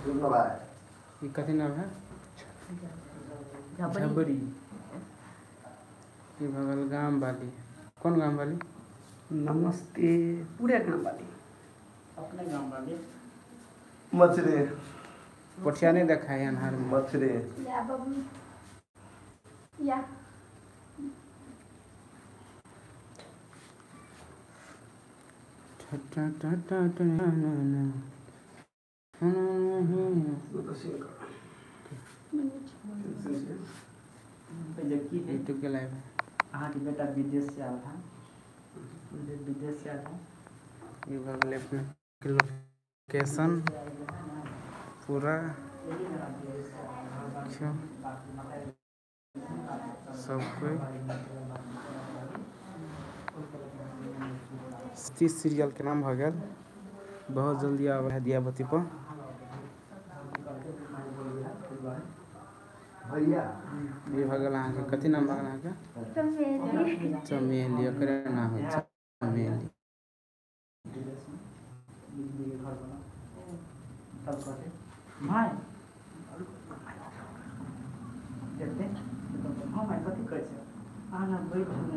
ये कथी नाम है? झबरी। ये भगल गांव वाली। कौन गांव वाली? नमस्ते पूरे गांव वाली। अपने गांव वाली। मछली पोठिया नहीं देखा है अनहार में। मछली या बबू या टा टा टा टा ना ना पहले की है यूट्यूब के लाइव है। अहाँ के बेटा विदेश से आया था। विदेश से आया था। ये भगल अपने लोकेशन पूरा क्यों सब कोई 30 सीरियल के नाम भ गया। बहुत जल्दी आवे है दियाबती पर। भैया ये भगल अहाँ के कथी नाम भगल अहाँ के? चमेली। ओकरे नाम है चमेली। भाई देखते हाँ भाई कथी कहै छै आना बैठ न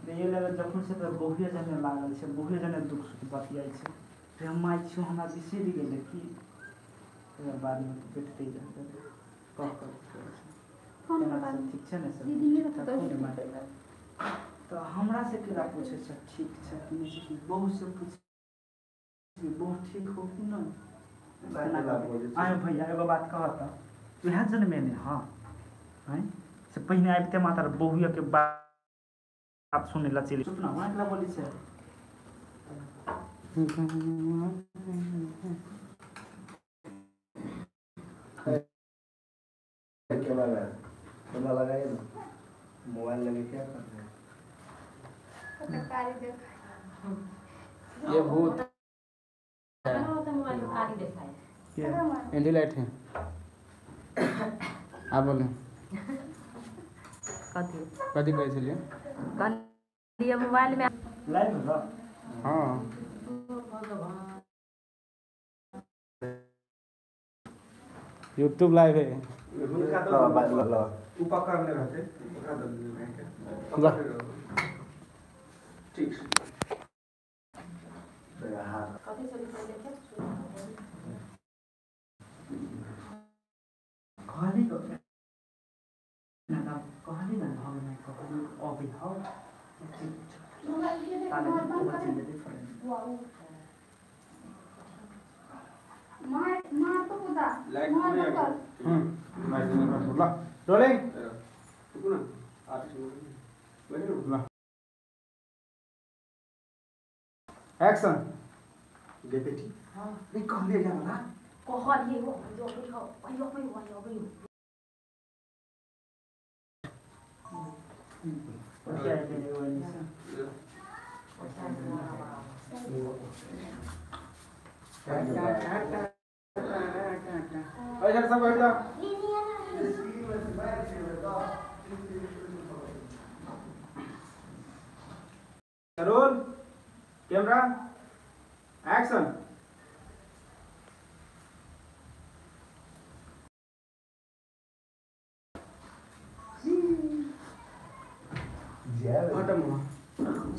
रे ये लगे जखन से तो बहुए जने लागल छै बहुए जने दुख सुख बतियाइ छै रे हम माइ छी हमरा बिसरि गेलै की फिर बाद में बैठते जाते कह फोन केना कर सब ठीक छै ने सब दीदी ने ठीक तो ठाक छै ने? तो हमरा से केना पूछे छै ठीक छै कि नहीं छै? बहु से पूछ बहुत ठीक हो कि नहीं? आए भैया एगो बात कहता वह जन्मे ने हाँ हैं से पहिने आबिते माता बहुए के बात सुने ला चली चुप ना वहाँ के बोली छै कैमरा लगाइए ना। मोबाइल लगे क्या कर रहे हैं? ये भूत एंडी लाइट है। आप बोले कथी कहै छलिए? ये मोबाइल में लाइव हो हाँ यूट्यूब लाइव है। उपकरण रहते पकड़ दो जा ठीक हाँ कहली को ना कहली ना हम नहीं कहली अभी हो ताले को बच्चे दे फ्रेंड मार तो खुदा लाइट मार नहीं तो है। लाइट नहीं है। ला रोलिंग रुको ना 8 मिनट ला एक्शन। गे बेटी नहीं कह ले जा ना कहलिए हो यो क्या है ये वाली से इधर सब बैठ जा। Roll camera action. खत्म हुआ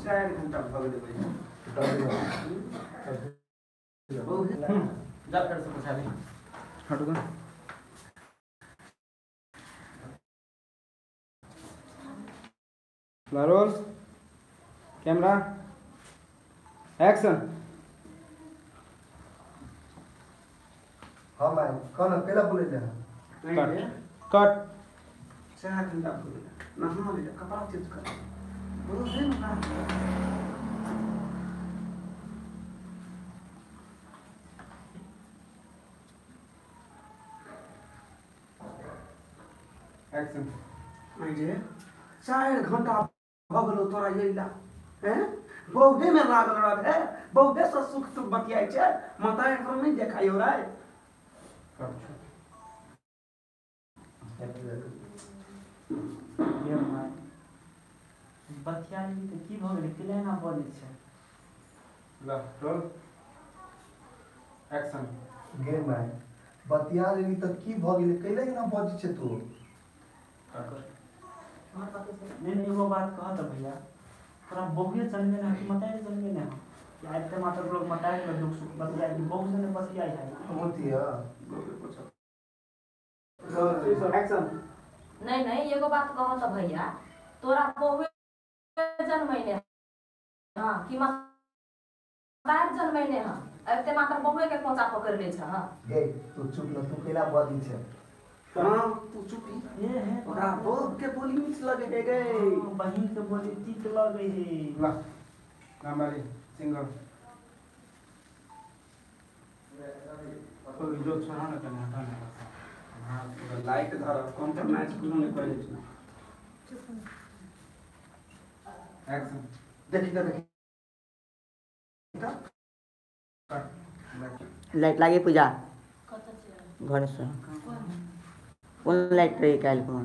4 घंटा भग गए जा कर से पूछा ले हट गो। Roll camera action. हाँ भाई कौन पहला बोले जा कट कट 4 घंटा भग गए नहा ले कपड़ा चेंज कर बोलो है ना एक्शन। जे 4 घंटा भग गलो तोरा यैला हैं बहुते में लागल रहे बहुते से सुख सुख बतियाई छै माता एकरो नहीं देखाइयो रे ये माय बतियाली तो की भ गेलै केले ना बोलै छै ला रोल एक्शन। गे भाई बतिया लेली त की भ गेलै कैले ना बजै छै तू नहीं एगो बात कहा था भैया तोरा बहुए जन्मे ना कि मताए जन्मे ना या इतने मात्र लोग मताए में दुख सुख बतिया कि बहु से ने बतिया है होतिया एक्शन नहीं नहीं एगो बात कहो तो भैया तोरा बहुए जन्मैने हाँ कि मताए जन्मैने हाँ एते मात्र बहुए के पोंचा पकड़ ले छ हाँ गे तू चुप न तू केला बजी छै हाँ तू चुपी ये है ओकरा बहुत के बोली मीठ लगे है गे बहिन के बोली तीत लगे है ला नाम्बारी सिंगल तो जो छोड़ा ना करना हटाना हाँ लाइट धर कॉम्प्रोमाइज कुछ नहीं करे एक्शन देखी तो देखी लाइट लागे पूजा कत छ घर से कौन लाइट रही काल को